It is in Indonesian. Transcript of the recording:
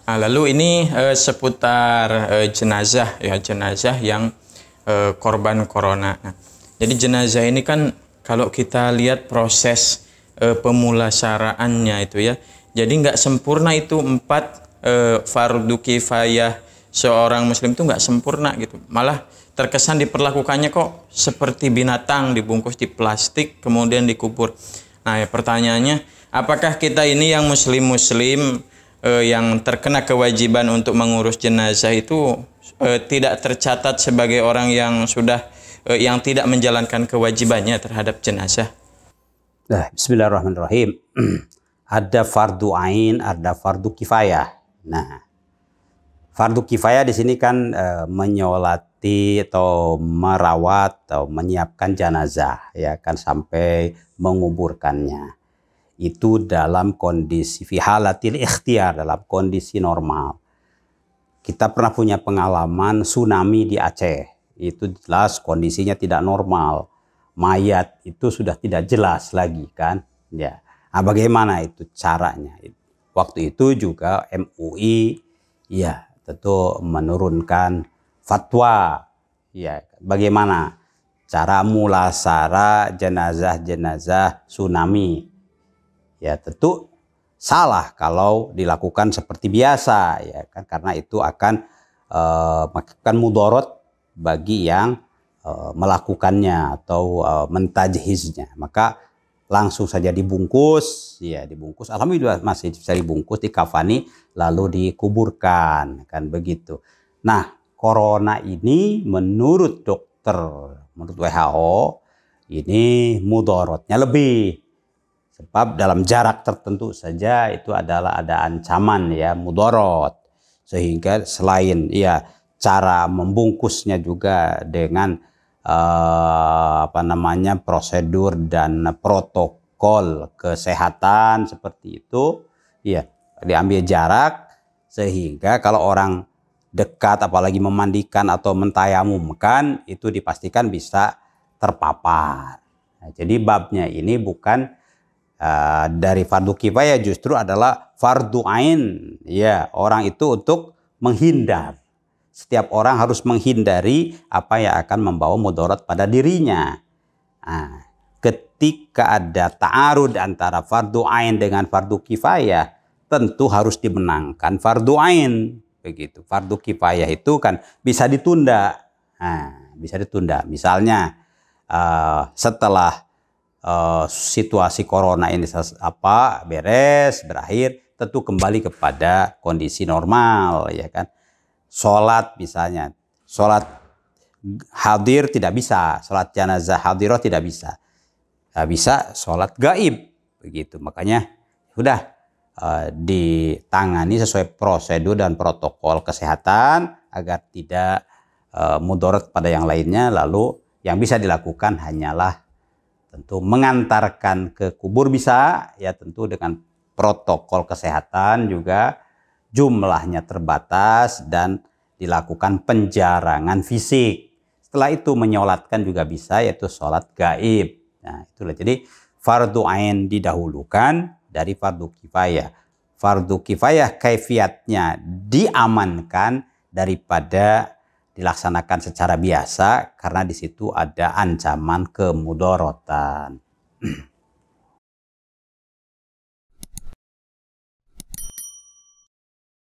Nah, lalu ini seputar jenazah ya, jenazah yang korban corona. Nah, jadi jenazah ini kan kalau kita lihat proses pemulasaraannya itu ya, jadi nggak sempurna itu fardu kifayah seorang muslim itu nggak sempurna gitu. Malah terkesan diperlakukannya kok seperti binatang, dibungkus di plastik kemudian dikubur. Nah, ya, pertanyaannya, apakah kita ini yang muslim-muslim yang terkena kewajiban untuk mengurus jenazah itu tidak tercatat sebagai orang yang sudah yang tidak menjalankan kewajibannya terhadap jenazah? Nah, bismillahirrahmanirrahim. Ada fardu ain, ada fardu kifayah. Nah, fardu kifayah di sini kan menyolati atau merawat atau menyiapkan jenazah, ya kan, sampai menguburkannya. Itu dalam kondisi fi halatil ikhtiar, dalam kondisi normal. Kita pernah punya pengalaman tsunami di Aceh. Itu jelas kondisinya tidak normal. Mayat itu sudah tidak jelas lagi kan. Ya. Nah, bagaimana itu caranya? Waktu itu juga MUI ya tentu menurunkan fatwa. Ya, bagaimana cara mulasara jenazah-jenazah tsunami? Ya tentu salah kalau dilakukan seperti biasa, ya kan, karena itu akan mengakibatkan mudorot bagi yang melakukannya atau mentajhiznya. Maka langsung saja dibungkus, ya dibungkus. Alhamdulillah masih bisa dibungkus, dikafani, lalu dikuburkan, kan begitu. Nah, corona ini menurut dokter, menurut WHO ini mudorotnya lebih. Sebab dalam jarak tertentu saja itu adalah ada ancaman ya mudorot. Sehingga selain ya cara membungkusnya juga dengan prosedur dan protokol kesehatan seperti itu, ya diambil jarak sehingga kalau orang dekat apalagi memandikan atau mentayamumkan itu dipastikan bisa terpapar. Nah, jadi babnya ini bukan dari fardu kifayah, justru adalah fardu ain. Ya, orang itu untuk menghindar. Setiap orang harus menghindari apa yang akan membawa mudarat pada dirinya. Nah, ketika ada ta'arud antara fardu ain dengan fardu kifayah, tentu harus dimenangkan fardu ain. Begitu. Fardu kifayah itu kan bisa ditunda. Nah, bisa ditunda. Misalnya setelah situasi corona ini beres, berakhir, tentu kembali kepada kondisi normal, ya kan. Sholat misalnya, sholat hadir tidak bisa, sholat jenazah hadirah tidak bisa, bisa sholat gaib, begitu. Makanya sudah ditangani sesuai prosedur dan protokol kesehatan agar tidak mudarat pada yang lainnya. Lalu yang bisa dilakukan hanyalah tentu mengantarkan ke kubur bisa, ya tentu dengan protokol kesehatan juga, jumlahnya terbatas dan dilakukan penjarangan fisik. Setelah itu menyolatkan juga bisa, yaitu sholat gaib. Nah, itulah jadi fardu ain didahulukan dari fardu kifayah. Fardu kifayah kaifiatnya diamankan daripada dilaksanakan secara biasa karena di situ ada ancaman kemudorotan.